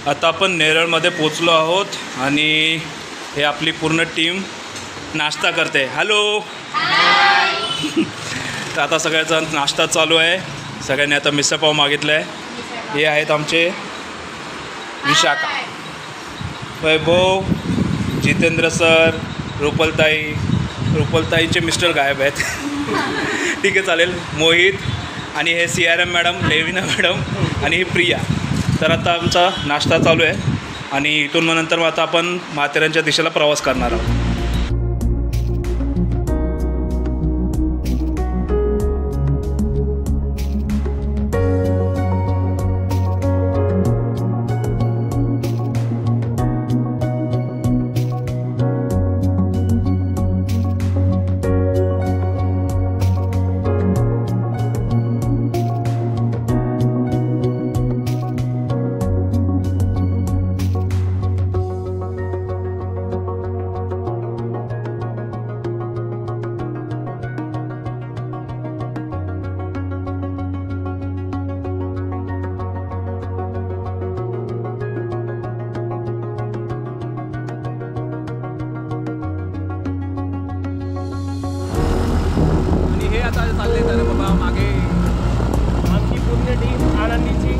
आता आपण नेरळमध्ये पोचलो आहोत आणि हे आपली पूर्ण टीम नाश्ता करते. हॅलो. तर आता सगळ्याचा नाश्ता चालू आहे. सगळ्यांनी आता मिसळपाव मागितलं आहे. हे आहेत आमचे विशाखा, वैभव, जितेंद्र सर, रुपलताईचे मिस्टर गायब आहेत. ठीक आहे, चालेल. मोहित आणि हे CRM मॅडम, लेविना मॅडम आणि ही प्रिया. तर आता आमचा नाश्ता चालू आहे आणि इथून नंतर आता आपण माथेरानच्या दिशेला प्रवास करणार आहोत. चालले तर बाबा मागे आमची पूर्ण टीम आनंदीची.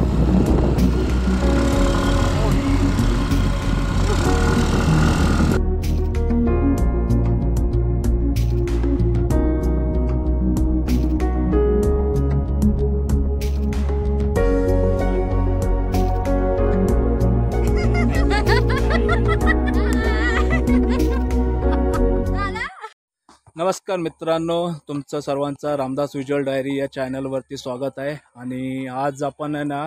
नमस्कार मित्रांनो, तुमचं सर्वांचं रामदास विज्युअल डायरी या चॅनलवरती स्वागत आहे. आणि आज आपण ना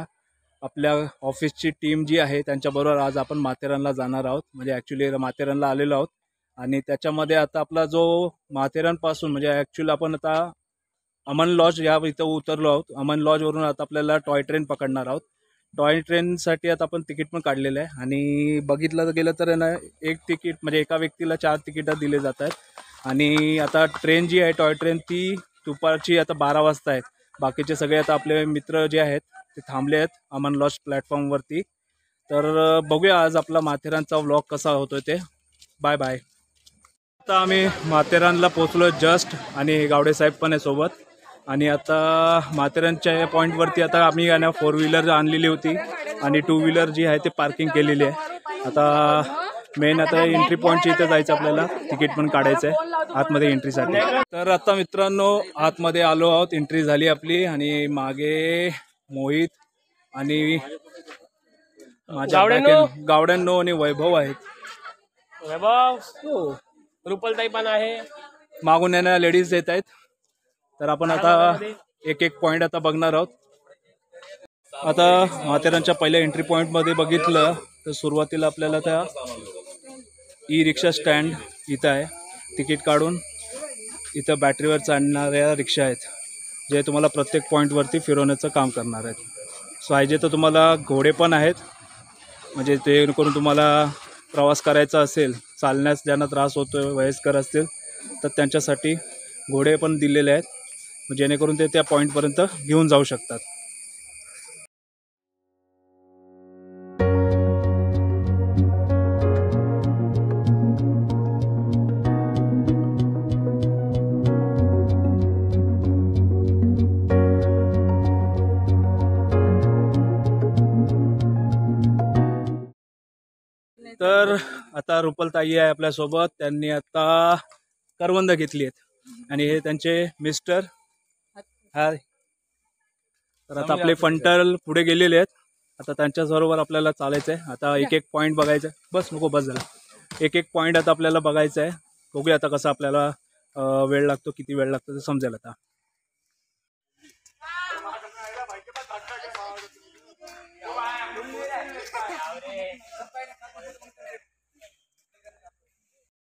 आपल्या ऑफिसची टीम जी आहे त्यांच्याबरोबर आज आपण माथेरानला जाणार आहोत. म्हणजे ॲक्च्युली माथेरानला आलेलो आहोत आणि त्याच्यामध्ये आता आपला जो माथेरानपासून म्हणजे ॲक्च्युली आपण आता अमन लॉज या इथं उतरलो आहोत. अमन लॉजवरून आता आपल्याला टॉय ट्रेन पकडणार आहोत. टॉय ट्रेनसाठी आता आपण तिकीट पण काढलेलं आहे आणि बघितलं गेलं तर ना एक तिकीट म्हणजे एका व्यक्तीला 4 तिकीटं दिले जात आहेत. आणि आता ट्रेन जी आहे टॉय ट्रेन ती दुपारची आता 12 वाजता आहेत. बाकीचे सगळे आता आपले मित्र जे आहेत ते थांबले आहेत अमन लॉज प्लॅटफॉर्मवरती. तर बघूया आज आपला माथेरानचा व्लॉग कसा होतोय ते. Bye bye. आता आम्ही माथेरानला पोचलो जस्ट आणि गावडे साहेब पण आहे सोबत. आणि आता माथेरानच्या पॉईंटवरती आता आम्ही 4 व्हीलर आणलेली होती आणि 2 व्हीलर जी आहे ते पार्किंग केलेली आहे. आता मेन आता एंट्री पॉईंटच्या इथे जायचं आपल्याला, तिकीट पण काढायचं आहे आतमध्ये एंट्रीसाठी. तर आता मित्रांनो आतमध्ये आलो आहोत, एंट्री झाली आपली. आणि मागे मोहित आणि माझ्या गावड्यांनो आणि वैभव आहेत. वैभव, रुपलताई पण आहे. मागून यांना लेडीज येत आहेत. तर आपण आता एक पॉईंट आता बघणार आहोत. आता माथेरानच्या पहिल्या एंट्री पॉईंटमध्ये बघितलं तर सुरुवातीला आपल्याला त्या ई-रिक्षा स्टँड इथं आहे. तिकीट काढून इथं बॅटरीवर चालणाऱ्या रिक्षा आहेत जे तुम्हाला प्रत्येक पॉईंटवरती फिरवण्याचं काम करणार आहेत. पाहिजे तर तुम्हाला घोडे पण आहेत, म्हणजे ते करून तुम्हाला प्रवास करायचा असेल, चालण्यास ज्यांना त्रास होतो वयस्कर असतील तर त्यांच्यासाठी घोडे पण दिलेले आहेत जेणेकरून ते त्या पॉईंटपर्यंत घेऊन जाऊ शकतात. तर आता रुपलताई आहे आपल्यासोबत. त्यांनी आता करवंद घेतली आहेत आणि हे त्यांचे मिस्टर. हाय. तर आता आपले फंटल पुढे गेलेले आहेत. आता त्यांच्याबरोबर आपल्याला चालायचं आहे. आता एक पॉईंट बघायचं आहे. बस झाला. एक पॉईंट आता आपल्याला बघायचं आहे. बघूया आता कसं आपल्याला वेळ लागतो, किती वेळ लागतो ते समजेल आता.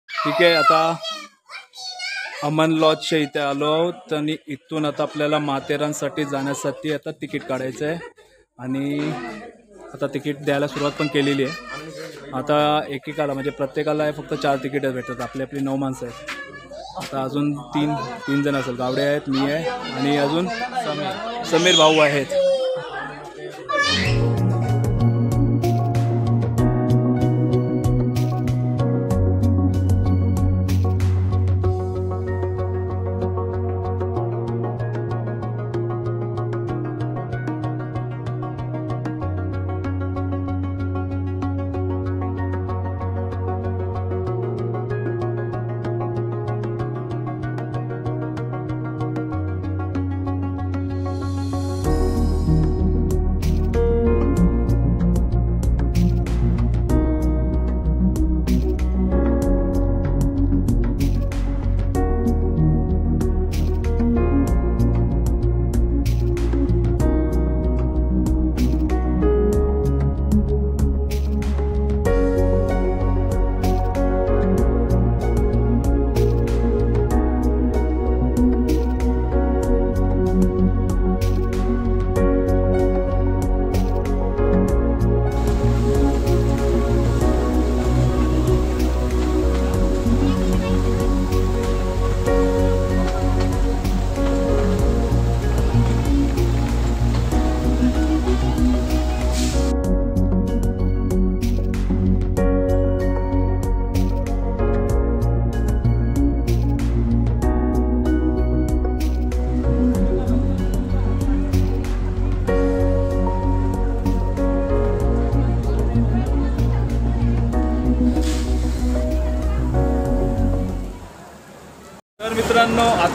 ठीक आहे, आता अमन लॉजच्या इथे आलो आहोत आणि इथून आता आपल्याला माथेरानसाठी जाण्यासाठी आता तिकीट काढायचं आहे. आणि आता तिकीट द्यायला सुरुवात पण केलेली आहे. आता एकेकाला म्हणजे प्रत्येकाला फक्त 4 तिकीटं भेटतात. आपली 9 माणसं आहेत. आता अजून तीन जण असेल. गावडे आहेत, मी आहे आणि अजून समीर भाऊ आहेत.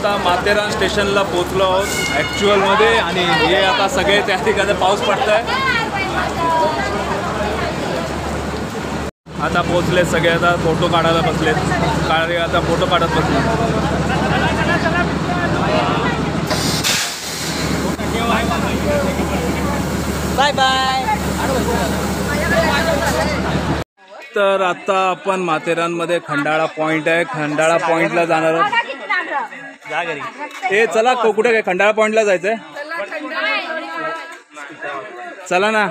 आता माथेरान स्टेशनला पोहोचलो आहोत ॲक्च्युअलमध्ये आणि हे आता सगळे त्या ठिकाणी पाऊस पडतोय. आता पोहोचले सगळे, आता फोटो काढायला बसलेत. आता फोटो काढत बसले. Bye bye. तर आता आपण माथेरानमध्ये खंडाळा पॉईंट आहे, खंडाळा पॉईंटला जाणार आहोत. ए चला कुठे काय खंडाळा पॉईंटला जायचंय. चला ना,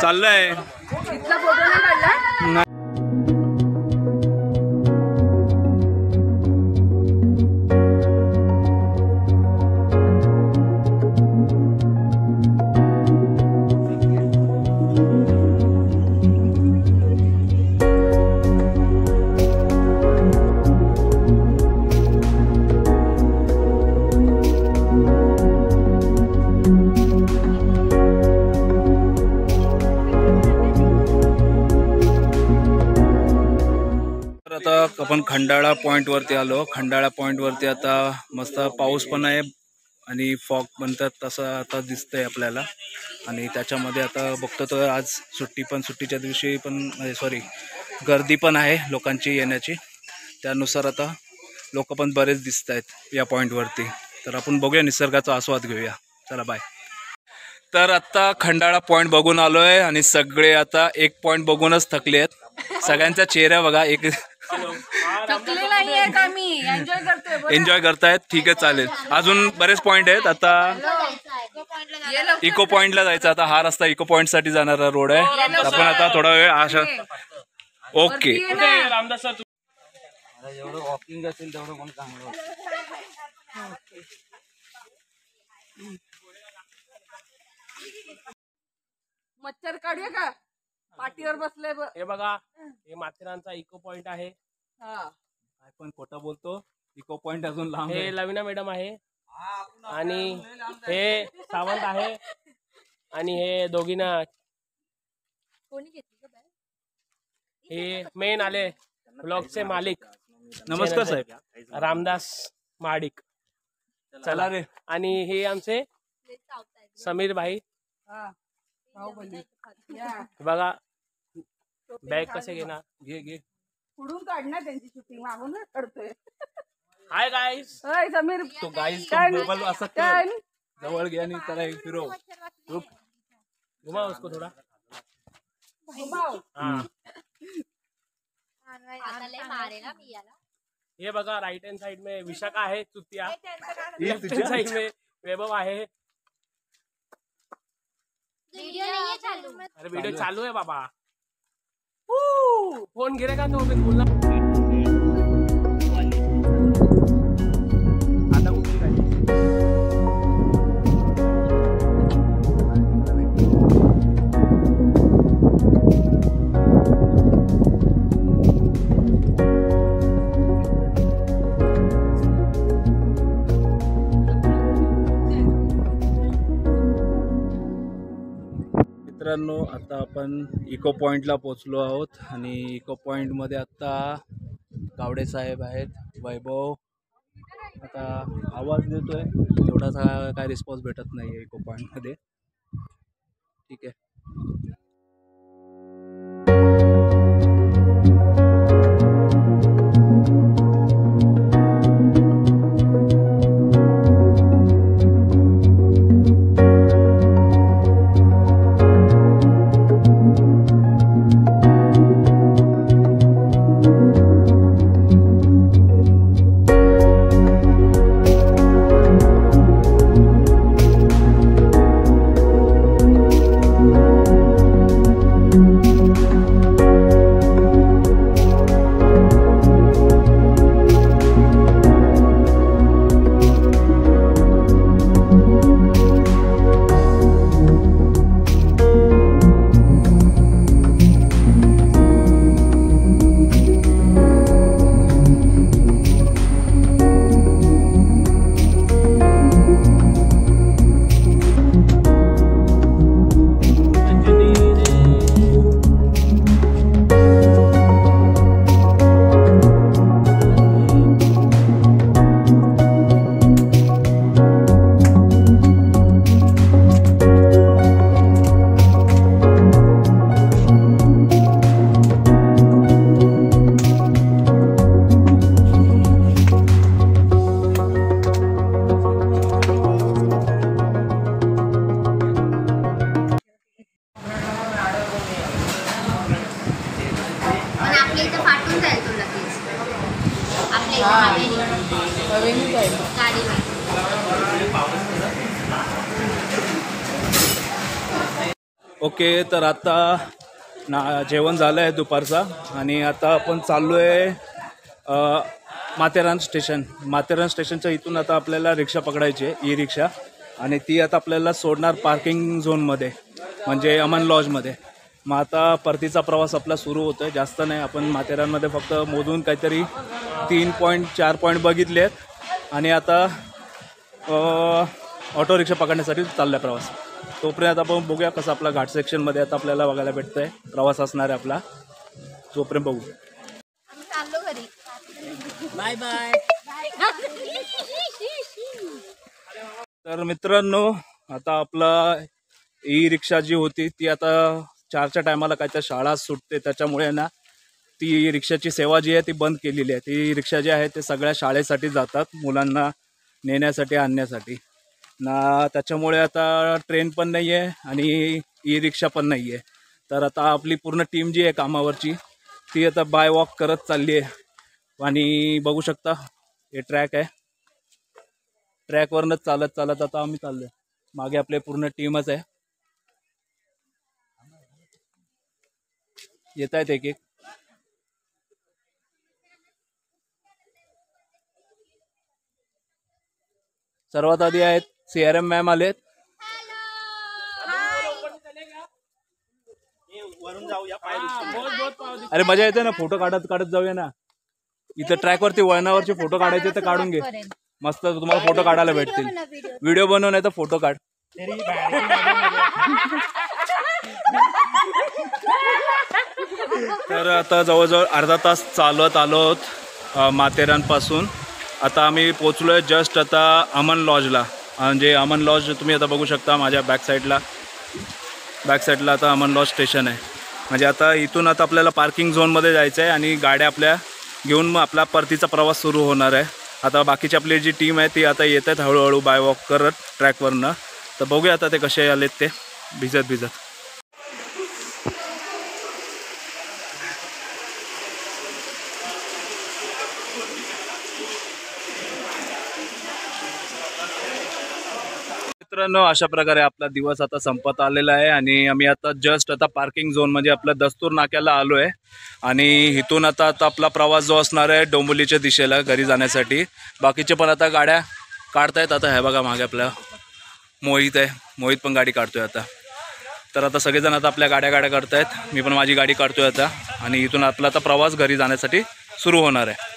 चाललंय. आपण खंडाळा पॉईंटवरती आलो. खंडाळा पॉईंटवरती आता मस्त पाऊस पण आहे आणि फॉग म्हणतात तसं आता दिसतंय आपल्याला. आणि त्याच्यामध्ये आता बघतो तर आज सुट्टीच्या दिवशी पण गर्दी पण आहे लोकांची येण्याची. त्यानुसार आता लोक पण बरेच दिसत आहेत या पॉईंटवरती. तर आपण बघूया, निसर्गाचा आस्वाद घेऊया. चला बाय. तर आता खंडाळा पॉईंट बघून आलो आहे आणि सगळे आता एक पॉईंट बघूनच थकले आहेत. सगळ्यांच्या चेहऱ्या बघा, एक एन्जॉय करतायत. ठीक आहे, चालेल. अजून बरेच पॉईंट आहेत. आता इको पॉईंटला जायचं. आता हा रस्ता इको पॉईंट साठी जाणारा रोड आहे. आपण आता थोडा वेळ आशा. ओके. जेवढं वॉकिंग असेल तेवढं पण चांगलं. मच्छर काढूया का? पाठीवर बसले. हे बघा, हे माथेरानचा इको पॉइंट आहे. काय पण खोटा बोलतो. इको पॉइंट अजून लांब. हे लविना मॅडम आहे आणि हे सावंत आहे आणि हे दोघींना हे मेन आले ब्लॉगचे मालिक. नमस्कार साहेब. रामदास महाडिक. चला रे. आणि हे आमचे समीर भाई. बघा बॅग कसे घेणार. घे पुढून काढणार त्यांची शूटिंग मागून काढतोय. Hi guys. समीर तो गाईस असं जवळ घे आणि त्याला फिरव. घुमा उसको थोडा. ये बघा, राइट हैंड साइड में विशाखा है चुतिया. लेफ्ट हैंड साइड में वैभव आहे. अरे वीडियो चालू है बाबा. फोन गिरेगा तो फिर बोलना. मित्रांनो, आता आपण इको पॉईंटला पोचलो आहोत आणि इको पॉईंटमध्ये आता गावडे साहेब आहेत, वैभव. आता आवाज देतोय, एवढासा काय रिस्पॉन्स भेटत नाही आहे इको पॉईंटमध्ये. ठीक आहे. ओके, तर आता जेवण झालं आहे दुपारचा आणि आता आपण चाललो आहे माथेरान स्टेशनच्या इथून आता आपल्याला रिक्षा पकडायची आहे, ई रिक्षा. आणि ती आता आपल्याला सोडणार पार्किंग झोनमध्ये, म्हणजे अमन लॉजमध्ये. मग आता परतीचा प्रवास आपला सुरू होतो आहे. जास्त नाही, आपण माथेरानमध्ये फक्त मोजून काहीतरी 3.4 पॉईंट बघितले आहेत आणि आता ऑटो रिक्षा पकडण्यासाठी चालला आहे प्रवास. तोपर्यंत आपण बघूया कसं आपला घाट सेक्शनमध्ये आता आपल्याला बघायला भेटतं आहे प्रवास असणार आहे आपला. तोपर्यंत बघू. चाललो घरी. Bye bye. तर मित्रांनो, आता आपला ई रिक्षा जी होती ती आता 4च्या टायमाला काय तर शाळा सुटते, त्याच्यामुळे ना ती रिक्षाची सेवा जी आहे ती बंद केलेली आहे. ती रिक्षा जी आहे ते सगळ्या शाळेसाठी जातात, मुलांना नेण्यासाठी आणण्यासाठी ना. त्याच्यामुळे आता ट्रेन पण नाही आहे आणि ई रिक्षा पण नाही आहे. तर आता आपली पूर्ण टीम जी आहे कामावरची ती आता बाय वॉक करत चालली आहे. आणि बघू शकता हे ट्रॅक आहे, ट्रॅकवरनंच चालत आता आम्ही चाललो आहे. मागे आपले पूर्ण टीमच आहे. येत आहेत एक एक. सर्वात आधी आहेत CRM मॅम आलेत. अरे मजा येते ना, फोटो काढत जाऊया ना. इथं ट्रॅकवरती वळणावरचे फोटो काढायचे तर काढून घे, मस्त तुम्हाला फोटो काढायला भेटतील. व्हिडिओ बनव नाही तर फोटो काढ. तर आता जवळजवळ अर्धा तास चालत आलो आहोत माथेरानपासून. आता आम्ही पोचलो आहे जस्ट आता अमन लॉजला. म्हणजे अमन लॉज तुम्ही आता बघू शकता माझ्या बॅक साईडला आता अमन लॉज स्टेशन आहे. म्हणजे आता इथून आता आपल्याला पार्किंग झोनमध्ये जायचं आहे आणि गाड्या आपल्या घेऊन मग आपला परतीचा प्रवास सुरू होणार आहे. आता बाकीची आपली जी टीम आहे ती आता येत आहेत हळूहळू बाय वॉक करत ट्रॅकवरनं. तर बघूया आता ते कसे आलेत ते भिजत. मित्रांनो, अशा प्रकारे आपला दिवस आता संपत आलेला आहे आणि आम्ही आता जस्ट आता पार्किंग झोन म्हणजे आपल्या दस्तूर नाक्याला आलो आहे. आणि इथून आता आपला प्रवास जो असणार आहे डोंबिवलीच्या दिशेला घरी जाण्यासाठी. बाकीचे पण आता गाड्या काढतायत. आता हे बघा मागे आपला मोहित पण गाडी काढतोय आता. तर आता सगळेजण आता आपल्या गाड्या काढतायत. मी पण माझी गाडी काढतोय आता आणि इथून आपला आता प्रवास घरी जाण्यासाठी सुरू होणार आहे.